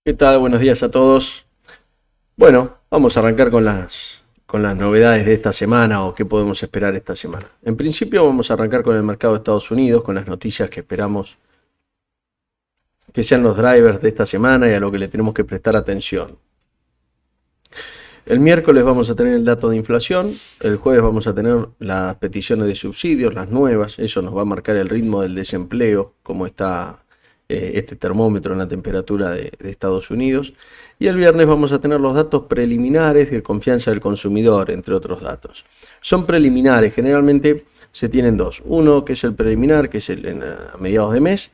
¿Qué tal? Buenos días a todos. Bueno, vamos a arrancar con las novedades de esta semana o qué podemos esperar esta semana. En principio vamos a arrancar con el mercado de Estados Unidos, con las noticias que esperamos que sean los drivers de esta semana y a lo que le tenemos que prestar atención. El miércoles vamos a tener el dato de inflación, el jueves vamos a tener las peticiones de subsidios, las nuevas, eso nos va a marcar el ritmo del desempleo, cómo está este termómetro en la temperatura de Estados Unidos. Y el viernes vamos a tener los datos preliminares de confianza del consumidor, entre otros datos. Son preliminares, generalmente se tienen dos. Uno que es el preliminar, que es a mediados de mes,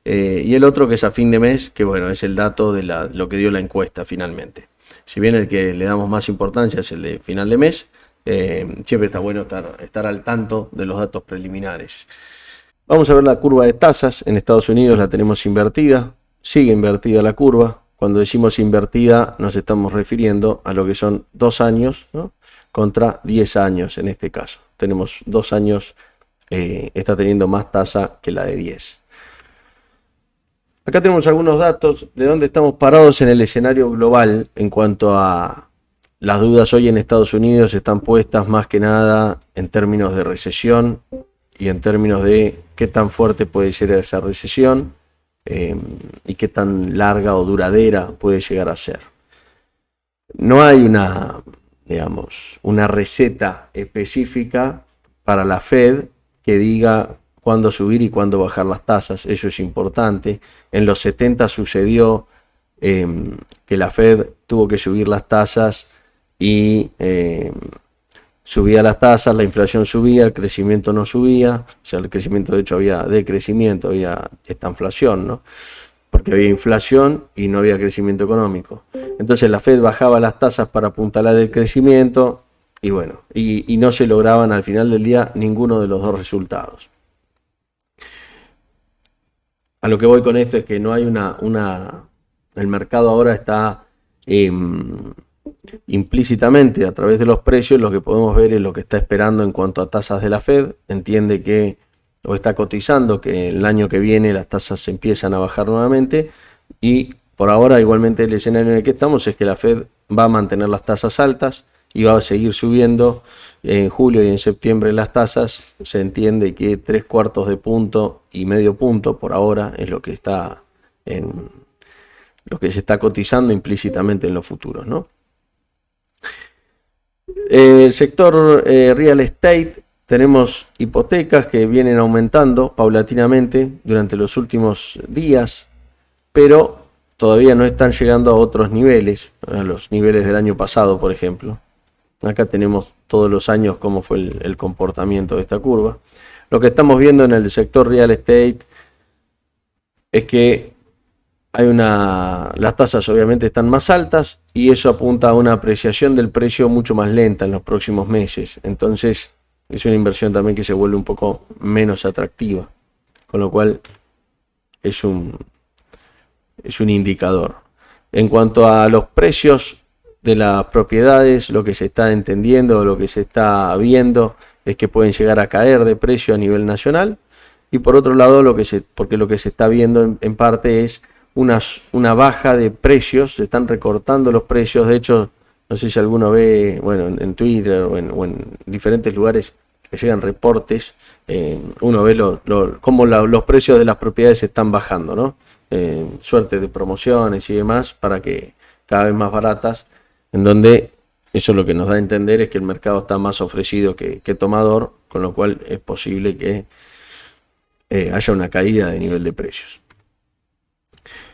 y el otro que es a fin de mes, que bueno, es el dato de lo que dio la encuesta finalmente. Si bien el que le damos más importancia es el de final de mes, siempre está bueno estar al tanto de los datos preliminares. Vamos a ver la curva de tasas. En Estados Unidos la tenemos invertida, sigue invertida la curva. Cuando decimos invertida nos estamos refiriendo a lo que son 2 años, ¿no?, contra 10 años en este caso. Tenemos 2 años, está teniendo más tasa que la de 10. Acá tenemos algunos datos de dónde estamos parados en el escenario global en cuanto a las dudas. Hoy en Estados Unidos están puestas más que nada en términos de recesión y en términos de qué tan fuerte puede ser esa recesión y qué tan larga o duradera puede llegar a ser. No hay una receta específica para la Fed que diga cuándo subir y cuándo bajar las tasas. Eso es importante. En los 70 sucedió que la Fed tuvo que subir las tasas y subía las tasas, la inflación subía, el crecimiento no subía. O sea, el crecimiento, de hecho, había decrecimiento, había estanflación, ¿no?, porque había inflación y no había crecimiento económico. Entonces la Fed bajaba las tasas para apuntalar el crecimiento y bueno, y no se lograban al final del día ninguno de los dos resultados. A lo que voy con esto es que no hay el mercado ahora está implícitamente a través de los precios. Lo que podemos ver es lo que está esperando en cuanto a tasas de la Fed. Entiende que, o está cotizando, que el año que viene las tasas se empiezan a bajar nuevamente, y por ahora igualmente el escenario en el que estamos es que la Fed va a mantener las tasas altas y va a seguir subiendo en julio y en septiembre las tasas. Se entiende que 3/4 de punto y medio punto por ahora es lo que se está cotizando implícitamente en los futuros, ¿no? El sector real estate, tenemos hipotecas que vienen aumentando paulatinamente durante los últimos días, pero todavía no están llegando a otros niveles, a los niveles del año pasado, por ejemplo. Acá tenemos todos los años cómo fue el comportamiento de esta curva. Lo que estamos viendo en el sector real estate es que las tasas obviamente están más altas y eso apunta a una apreciación del precio mucho más lenta en los próximos meses. Entonces es una inversión también que se vuelve un poco menos atractiva, con lo cual es un indicador. En cuanto a los precios de las propiedades, lo que se está entendiendo, lo que se está viendo es que pueden llegar a caer de precio a nivel nacional. Y por otro lado, porque lo que se está viendo en parte es una baja de precios. Se están recortando los precios. De hecho, no sé si alguno ve, bueno, en Twitter o en diferentes lugares que llegan reportes, uno ve cómo los precios de las propiedades se están bajando, ¿no? Suerte de promociones y demás para que cada vez más baratas, en donde eso lo que nos da a entender es que el mercado está más ofrecido que tomador, con lo cual es posible que haya una caída de nivel de precios.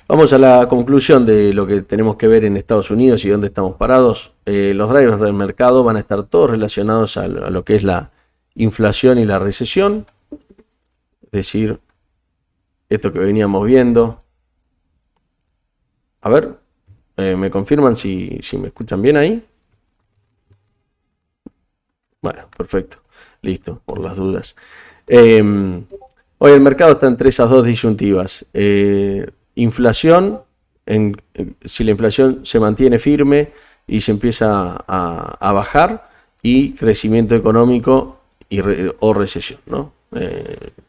Vamos a la conclusión de lo que tenemos que ver en Estados Unidos y dónde estamos parados. Los drivers del mercado van a estar todos relacionados a lo que es la inflación y la recesión, es decir, esto que veníamos viendo. A ver, ¿me confirman si me escuchan bien ahí? Bueno, perfecto, listo, por las dudas. Hoy el mercado está entre esas dos disyuntivas. Inflación, si la inflación se mantiene firme y se empieza a bajar, y crecimiento económico o recesión, ¿no?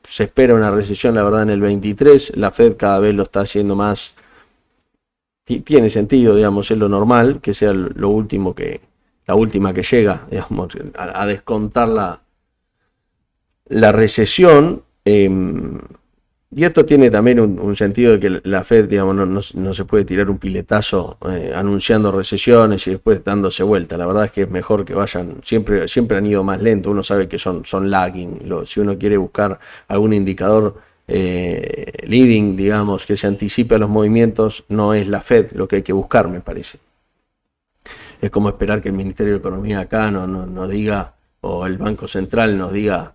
Se espera una recesión, la verdad, en el 23. La Fed cada vez lo está haciendo más tiene sentido, digamos, es lo normal, que sea lo último la última que llega, digamos, a descontar la recesión. Y esto tiene también un sentido de que la Fed, digamos, no se puede tirar un piletazo anunciando recesiones y después dándose vuelta. La verdad es que es mejor que vayan, siempre han ido más lento. Uno sabe que son lagging. Si uno quiere buscar algún indicador leading, digamos, que se anticipe a los movimientos, no es la Fed lo que hay que buscar, me parece. Es como esperar que el Ministerio de Economía acá nos diga, o el Banco Central nos diga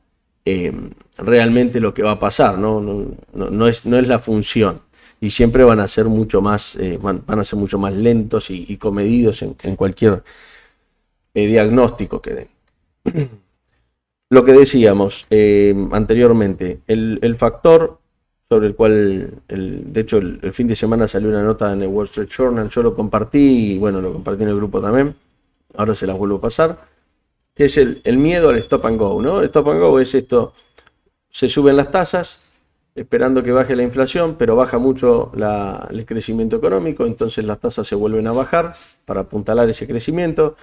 realmente lo que va a pasar, no es la función. Y siempre van a ser mucho más, van a ser mucho más lentos y comedidos en cualquier diagnóstico que den. Lo que decíamos anteriormente, el factor sobre el cual, de hecho, el fin de semana salió una nota en el Wall Street Journal, yo lo compartí, y bueno, lo compartí en el grupo también, ahora se las vuelvo a pasar, que es el miedo al stop and go, ¿no? El stop and go es esto, se suben las tasas, esperando que baje la inflación, pero baja mucho el crecimiento económico, entonces las tasas se vuelven a bajar para apuntalar ese crecimiento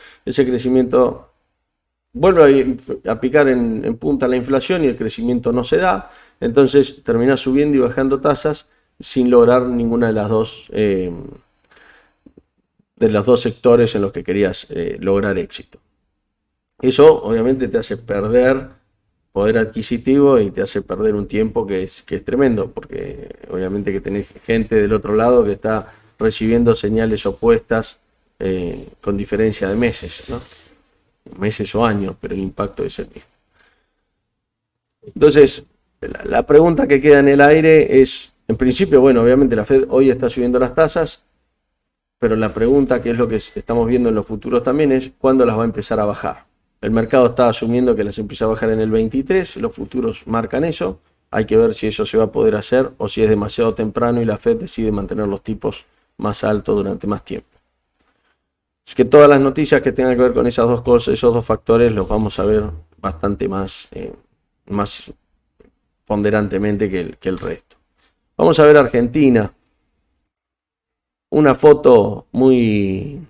vuelve a picar en punta la inflación y el crecimiento no se da, entonces terminás subiendo y bajando tasas sin lograr ninguna de los dos sectores en los que querías lograr éxito. Eso obviamente te hace perder poder adquisitivo y te hace perder un tiempo que es tremendo, porque obviamente que tenés gente del otro lado que está recibiendo señales opuestas con diferencia de meses, ¿no? Meses o años, pero el impacto es el mismo. Entonces, la pregunta que queda en el aire es, en principio, bueno, obviamente la Fed hoy está subiendo las tasas, pero la pregunta, que es lo que estamos viendo en los futuros también, es ¿cuándo las va a empezar a bajar? El mercado está asumiendo que las empieza a bajar en el 23, los futuros marcan eso, hay que ver si eso se va a poder hacer o si es demasiado temprano y la Fed decide mantener los tipos más altos durante más tiempo. Es que todas las noticias que tengan que ver con esas dos cosas, esos dos factores, los vamos a ver bastante más ponderantemente que el resto. Vamos a ver Argentina. Una foto muy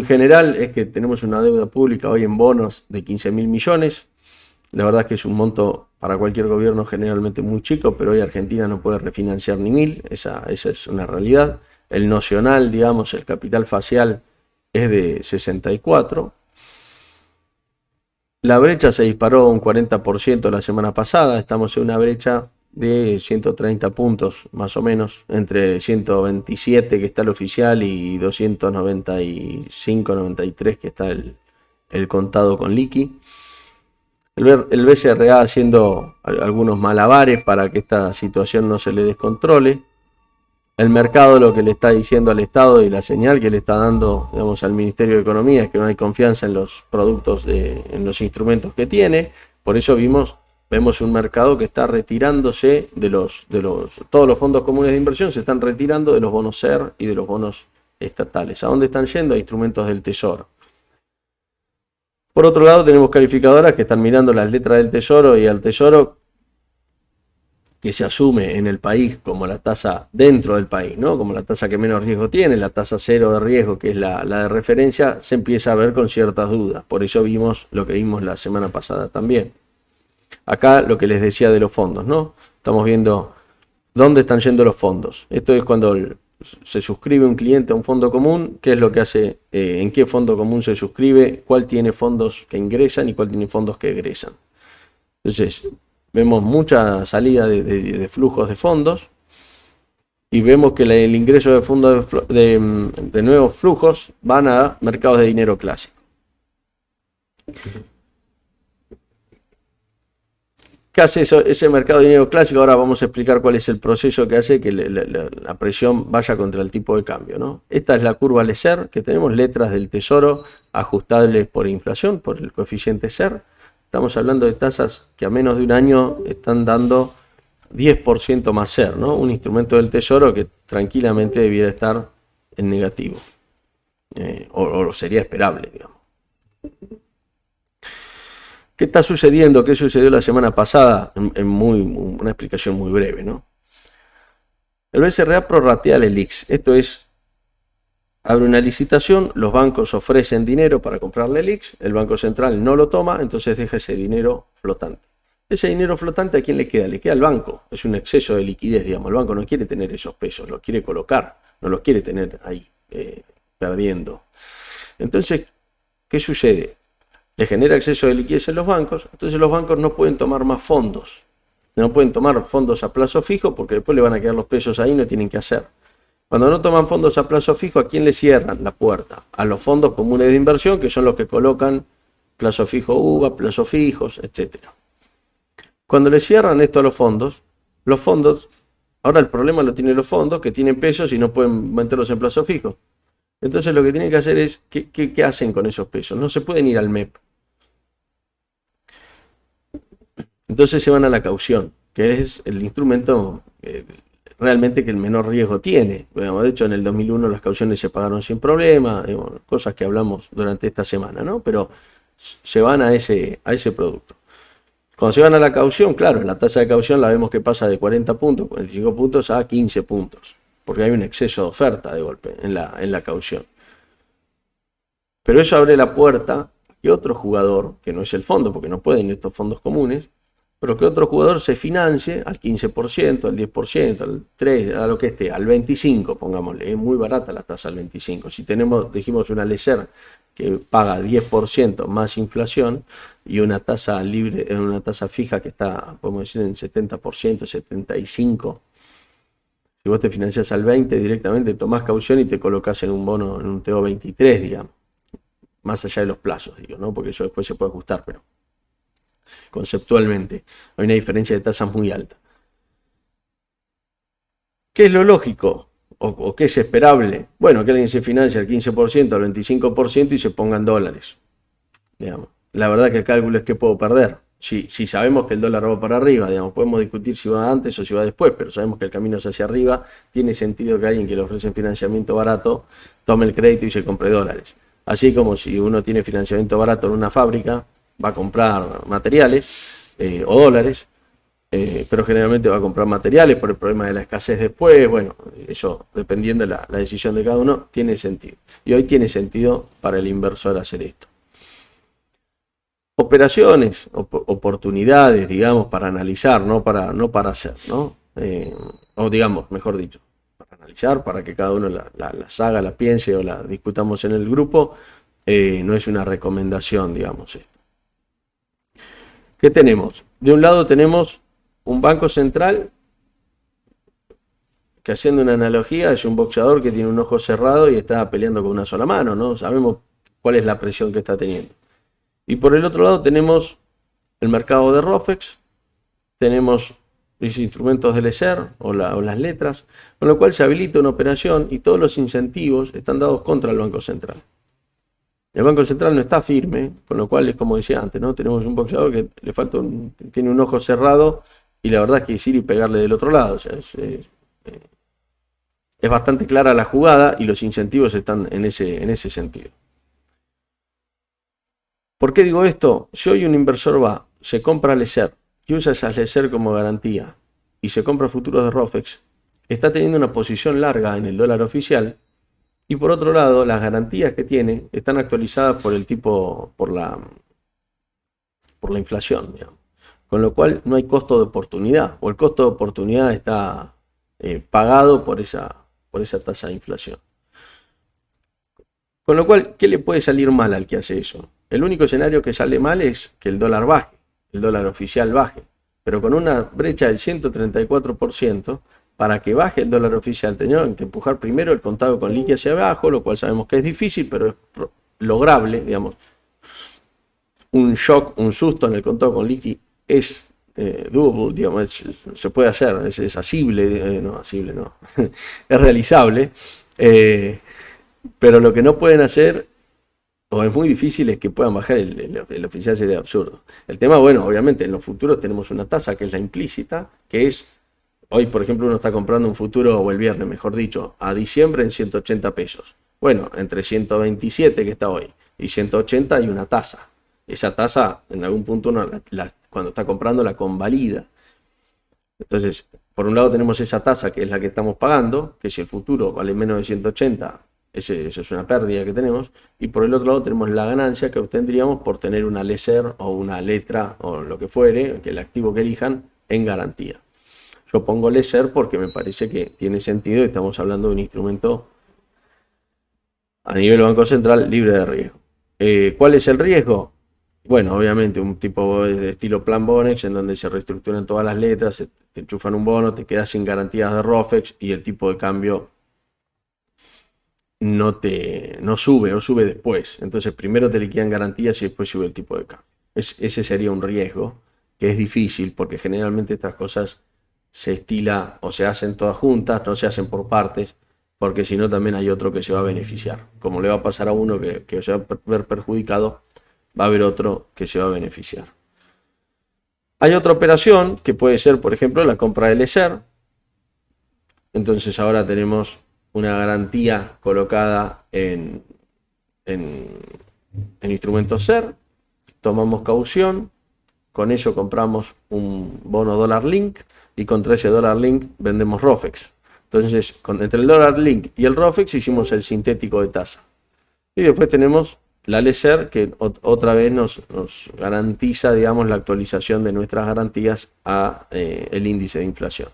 general es que tenemos una deuda pública hoy en bonos de 15.000 millones. La verdad es que es un monto para cualquier gobierno generalmente muy chico, pero hoy Argentina no puede refinanciar ni 1.000, esa es una realidad. El nocional, digamos, el capital facial es de 64. La brecha se disparó un 40% la semana pasada, estamos en una brecha de 130 puntos más o menos, entre 127 que está el oficial y 295, 93 que está el contado con liqui. El BCRA haciendo algunos malabares para que esta situación no se le descontrole. El mercado lo que le está diciendo al Estado y la señal que le está dando, digamos, al Ministerio de Economía es que no hay confianza en los productos, en los instrumentos que tiene. Por eso vemos un mercado que está retirándose todos los fondos comunes de inversión se están retirando de los bonos SER y de los bonos estatales. ¿A dónde están yendo? A instrumentos del Tesoro. Por otro lado, tenemos calificadoras que están mirando las letras del Tesoro y al Tesoro que se asume en el país como la tasa dentro del país, ¿no? Como la tasa que menos riesgo tiene, la tasa cero de riesgo, que es la de referencia, se empieza a ver con ciertas dudas. Por eso vimos lo que vimos la semana pasada también. Acá lo que les decía de los fondos, ¿no? Estamos viendo dónde están yendo los fondos. Esto es cuando se suscribe un cliente a un fondo común, qué es lo que hace, en qué fondo común se suscribe, cuál tiene fondos que ingresan y cuál tiene fondos que egresan. Entonces, vemos mucha salida de flujos de fondos y vemos que el ingreso de fondos de nuevos flujos van a mercados de dinero clásico. ¿Qué hace ese mercado de dinero clásico? Ahora vamos a explicar cuál es el proceso que hace que la presión vaya contra el tipo de cambio, ¿no? Esta es la curva LECER, que tenemos letras del Tesoro ajustables por inflación, por el coeficiente SER. Estamos hablando de tasas que a menos de un año están dando 10% más SER, ¿no? Un instrumento del Tesoro que tranquilamente debiera estar en negativo. O sería esperable, digamos. ¿Qué está sucediendo? ¿Qué sucedió la semana pasada? Una explicación muy breve, ¿no? El BCRA prorratea el ELIX. Esto es, abre una licitación, los bancos ofrecen dinero para comprar el ELIX, el Banco Central no lo toma, entonces deja ese dinero flotante. Ese dinero flotante, ¿a quién le queda? Le queda al banco. Es un exceso de liquidez, digamos. El banco no quiere tener esos pesos, los quiere colocar, no los quiere tener ahí perdiendo. Entonces, ¿qué sucede? Le genera exceso de liquidez en los bancos, entonces los bancos no pueden tomar más fondos. No pueden tomar fondos a plazo fijo porque después le van a quedar los pesos ahí y no tienen que hacer. Cuando no toman fondos a plazo fijo, ¿a quién le cierran la puerta? A los fondos comunes de inversión, que son los que colocan plazo fijo UVA, plazos fijos, etc. Cuando le cierran esto a los fondos, ahora el problema lo tienen los fondos que tienen pesos y no pueden meterlos en plazo fijo. Entonces lo que tienen que hacer es, ¿qué hacen con esos pesos? No se pueden ir al MEP. Entonces se van a la caución, que es el instrumento realmente que el menor riesgo tiene. Bueno, de hecho, en el 2001 las cauciones se pagaron sin problema, cosas que hablamos durante esta semana, ¿no? Pero se van a ese producto. Cuando se van a la caución, claro, la tasa de caución la vemos que pasa de 40 puntos, 45 puntos a 15 puntos, porque hay un exceso de oferta de golpe en la caución. Pero eso abre la puerta a que otro jugador, que no es el fondo, porque no pueden estos fondos comunes, pero que otro jugador se financie al 15%, al 10%, al 3%, a lo que esté, al 25%, pongámosle. Es muy barata la tasa al 25%. Si dijimos una LECER que paga 10% más inflación y una tasa libre, una tasa fija que está, podemos decir, en 70%, 75%. Si vos te financias al 20% directamente, tomás caución y te colocas en un bono, en un TO 23, digamos. Más allá de los plazos, digo, ¿no? Porque eso después se puede ajustar, pero conceptualmente hay una diferencia de tasas muy alta. ¿Qué es lo lógico? ¿O qué es esperable? Bueno, que alguien se financie al 15%, al 25% y se ponga en dólares. Digamos. La verdad que el cálculo es que puedo perder. Si sabemos que el dólar va para arriba, digamos, podemos discutir si va antes o si va después, pero sabemos que el camino es hacia arriba. Tiene sentido que alguien que le ofrece financiamiento barato tome el crédito y se compre dólares. Así como si uno tiene financiamiento barato en una fábrica, va a comprar materiales o dólares, pero generalmente va a comprar materiales por el problema de la escasez después. Bueno, eso dependiendo de la decisión de cada uno, tiene sentido. Y hoy tiene sentido para el inversor hacer esto. Operaciones, oportunidades, digamos, para analizar, no para hacer, ¿no? O digamos, mejor dicho, para analizar, para que cada uno las haga, la piense o la discutamos en el grupo, no es una recomendación, digamos, esto. ¿Qué tenemos? De un lado tenemos un banco central que, haciendo una analogía, es un boxeador que tiene un ojo cerrado y está peleando con una sola mano, ¿no? Sabemos cuál es la presión que está teniendo. Y por el otro lado tenemos el mercado de ROFEX, tenemos los instrumentos de LECER o las letras, con lo cual se habilita una operación y todos los incentivos están dados contra el Banco Central. El Banco Central no está firme, con lo cual es como decía antes, ¿no? Tenemos un boxeador que le falta tiene un ojo cerrado y la verdad es que es ir y pegarle del otro lado. O sea, es bastante clara la jugada y los incentivos están en ese sentido. ¿Por qué digo esto? Si hoy un inversor va, se compra LECER y usa esas LECER como garantía y se compra futuros de ROFEX, está teniendo una posición larga en el dólar oficial. Y por otro lado, las garantías que tiene están actualizadas por el tipo, por la inflación, digamos. Con lo cual no hay costo de oportunidad, o el costo de oportunidad está pagado por esa tasa de inflación. Con lo cual, ¿qué le puede salir mal al que hace eso? El único escenario que sale mal es que el dólar baje, el dólar oficial baje, pero con una brecha del 134%, para que baje el dólar oficial tenían que empujar primero el contado con liqui hacia abajo, lo cual sabemos que es difícil, pero es lograble, digamos. Un shock, un susto en el contado con liqui es doable, digamos, se puede hacer, es asible, no, asible no, es realizable, pero lo que no pueden hacer, o es muy difícil, es que puedan bajar el oficial, sería absurdo. El tema, bueno, obviamente en los futuros tenemos una tasa que es la implícita, que es, hoy por ejemplo uno está comprando un futuro, o el viernes mejor dicho, a diciembre en 180 pesos. Bueno, entre 127 que está hoy y 180 hay una tasa. Esa tasa en algún punto uno cuando está comprando la convalida. Entonces, por un lado tenemos esa tasa que es la que estamos pagando, que si el futuro vale menos de 180, esa es una pérdida que tenemos, y por el otro lado tenemos la ganancia que obtendríamos por tener una LESER o una letra o lo que fuere, que el activo que elijan, en garantía. Yo pongo LESER porque me parece que tiene sentido y estamos hablando de un instrumento a nivel Banco Central libre de riesgo. ¿Cuál es el riesgo? Bueno, obviamente un tipo de estilo Plan Bonex en donde se reestructuran todas las letras, te enchufan un bono, te quedas sin garantías de ROFEX y el tipo de cambio no sube o sube después. Entonces primero te liquidan garantías y después sube el tipo de cambio. Ese sería un riesgo que es difícil porque generalmente estas cosas se estila o se hacen todas juntas, no se hacen por partes, porque si no también hay otro que se va a beneficiar. Como le va a pasar a uno que se va a ver perjudicado, va a haber otro que se va a beneficiar. Hay otra operación que puede ser, por ejemplo, la compra de LESER. Entonces ahora tenemos una garantía colocada en instrumentos SER, tomamos caución, con eso compramos un bono dólar link y contra ese dólar link vendemos ROFEX. Entonces, entre el dólar link y el ROFEX hicimos el sintético de tasa. Y después tenemos la LESER que otra vez nos garantiza, digamos, la actualización de nuestras garantías a el índice de inflación.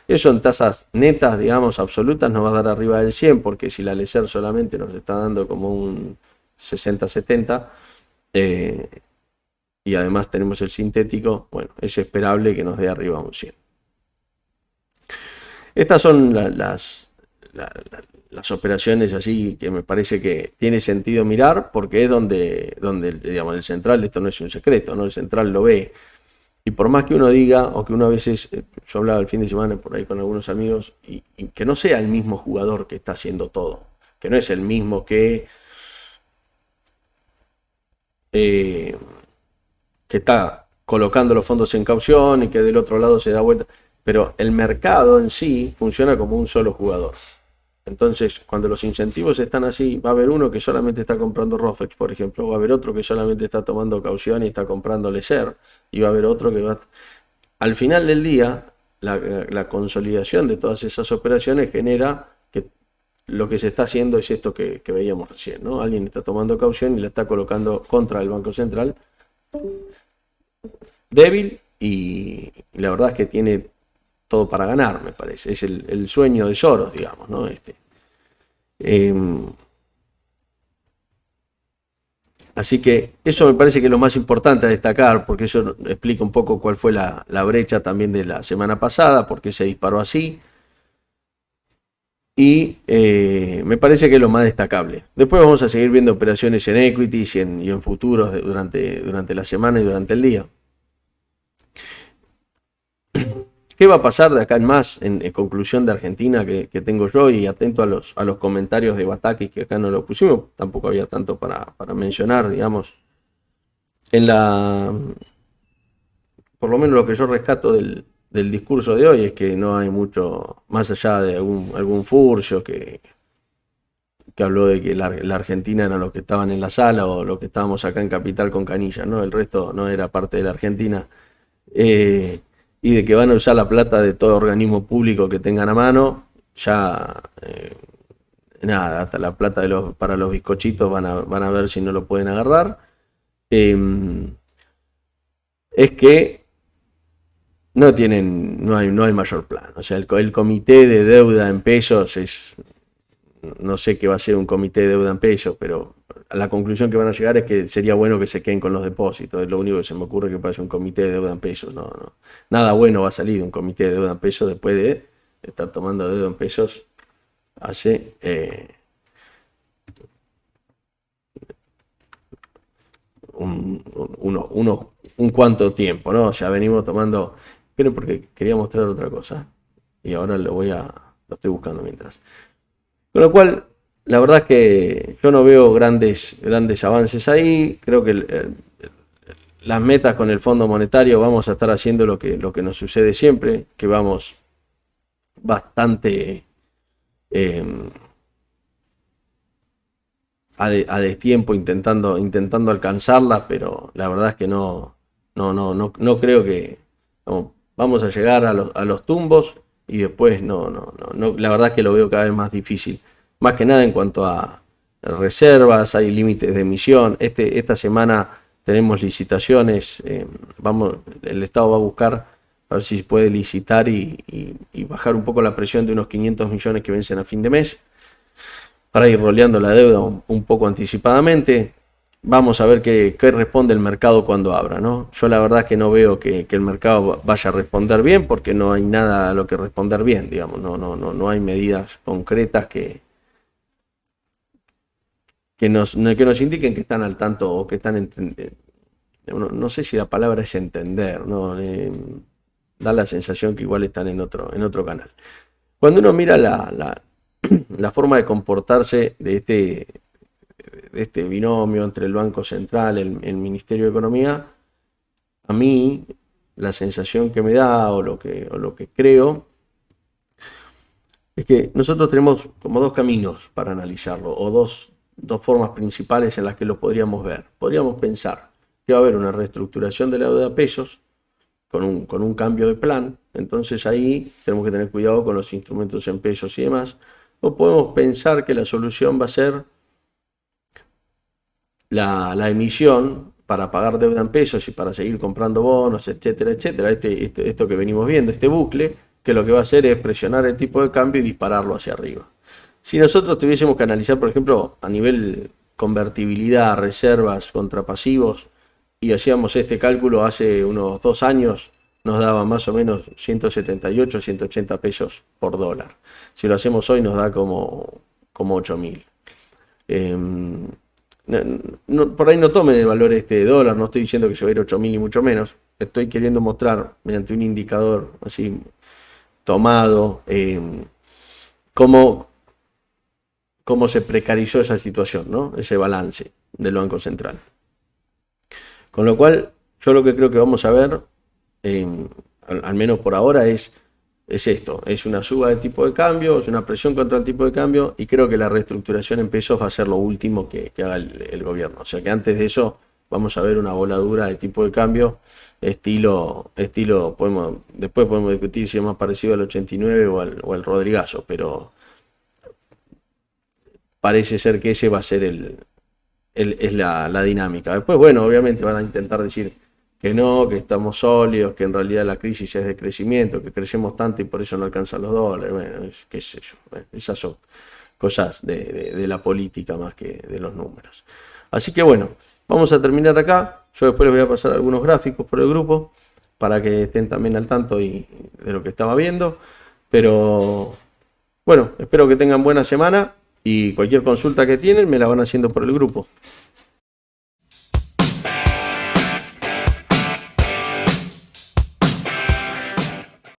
Eso en tasas netas, digamos, absolutas, nos va a dar arriba del 100, porque si la LESER solamente nos está dando como un 60-70, y además tenemos el sintético, bueno, es esperable que nos dé arriba un 100. Estas son las operaciones así que me parece que tiene sentido mirar, porque es donde digamos, el central, esto no es un secreto, ¿no? El central lo ve. Y por más que uno diga, o que uno a veces, yo hablaba el fin de semana por ahí con algunos amigos, y que no sea el mismo jugador que está haciendo todo, que no es el mismo que está colocando los fondos en caución y que del otro lado se da vuelta, pero el mercado en sí funciona como un solo jugador. Entonces, cuando los incentivos están así, va a haber uno que solamente está comprando ROFEX, por ejemplo, va a haber otro que solamente está tomando caución y está comprando LESER, y va a haber otro que va... Al final del día, la consolidación de todas esas operaciones genera que lo que se está haciendo es esto que veíamos recién, ¿no? Alguien está tomando caución y la está colocando contra el Banco Central, débil, y la verdad es que tiene todo para ganar, me parece. Es el sueño de Soros, digamos, ¿no? Así que eso me parece que es lo más importante a destacar, porque eso explica un poco cuál fue la brecha también de la semana pasada, por qué se disparó así. Y me parece que es lo más destacable. Después vamos a seguir viendo operaciones en equities y en futuros durante la semana y durante el día. ¿Qué va a pasar de acá en más en conclusión de Argentina que tengo yo? Y atento a los comentarios de Bataki, que acá no lo pusimos, tampoco había tanto para mencionar, digamos. Por lo menos lo que yo rescato del discurso de hoy es que no hay mucho, más allá de algún furcio que habló de que la Argentina eran los que estaban en la sala o los que estábamos acá en Capital con Canilla, ¿no? El resto no era parte de la Argentina. Y de que van a usar la plata de todo organismo público que tengan a mano, ya nada, hasta la plata para los bizcochitos van a ver si no lo pueden agarrar. Es que no hay mayor plan. O sea, el comité de deuda en pesos no sé qué va a ser un comité de deuda en pesos, pero la conclusión que van a llegar es que sería bueno que se queden con los depósitos. Es lo único que se me ocurre, que pase un comité de deuda en pesos. No. Nada bueno va a salir de un comité de deuda en pesos después de estar tomando deuda en pesos hace un cuanto tiempo, ¿no? Ya venimos tomando, pero porque quería mostrar otra cosa y ahora lo estoy buscando mientras. Con lo cual, la verdad es que yo no veo grandes avances ahí. Creo que las metas con el Fondo Monetario vamos a estar haciendo lo que nos sucede siempre, que vamos bastante a destiempo intentando alcanzarlas, pero la verdad es que no creo que vamos a llegar a los tumbos y después no, la verdad es que lo veo cada vez más difícil. Más que nada en cuanto a reservas, hay límites de emisión. Esta semana tenemos licitaciones, el Estado va a buscar a ver si puede licitar y bajar un poco la presión de unos 500 millones que vencen a fin de mes, para ir roleando la deuda un poco anticipadamente. Vamos a ver qué responde el mercado cuando abra, ¿no? Yo la verdad es que no veo que el mercado vaya a responder bien, porque no hay nada a lo que responder bien, digamos, no hay medidas concretas que nos indiquen que están al tanto o que están no sé si la palabra es entender, ¿no? Da la sensación que igual están en otro canal. Cuando uno mira la forma de comportarse de este binomio entre el Banco Central, el Ministerio de Economía, a mí la sensación que me da o lo que creo es que nosotros tenemos como dos caminos para analizarlo, o dos formas principales en las que lo podríamos ver. Podríamos pensar que va a haber una reestructuración de la deuda a pesos con un cambio de plan, entonces ahí tenemos que tener cuidado con los instrumentos en pesos y demás. O podemos pensar que la solución va a ser la emisión para pagar deuda en pesos y para seguir comprando bonos, etcétera, etcétera. Esto que venimos viendo, este bucle, que lo que va a hacer es presionar el tipo de cambio y dispararlo hacia arriba. Si nosotros tuviésemos que analizar, por ejemplo, a nivel convertibilidad, reservas contra pasivos, y hacíamos este cálculo hace unos 2 años, nos daba más o menos 178, 180 pesos por dólar. Si lo hacemos hoy nos da como 8.000. Por ahí no tomen el valor de dólar, no estoy diciendo que se va a ir 8.000 ni mucho menos. Estoy queriendo mostrar mediante un indicador así tomado cómo se precarizó esa situación, ¿no? Ese balance del Banco Central. Con lo cual, yo lo que creo que vamos a ver, al menos por ahora, es esto, es una suba del tipo de cambio, es una presión contra el tipo de cambio, y creo que la reestructuración en pesos va a ser lo último que haga el gobierno. O sea que antes de eso vamos a ver una voladura de tipo de cambio estilo después podemos discutir si es más parecido al 89 o al Rodrigazo, pero parece ser que ese va a ser es la dinámica. Después, bueno, obviamente van a intentar decir que no, que estamos sólidos, que en realidad la crisis es de crecimiento, que crecemos tanto y por eso no alcanzan los dólares. Bueno, qué sé yo. Esas son cosas de la política más que de los números. Así que bueno, vamos a terminar acá. Yo después les voy a pasar algunos gráficos por el grupo para que estén también al tanto de lo que estaba viendo. Pero bueno, espero que tengan buena semana y cualquier consulta que tienen me la van haciendo por el grupo.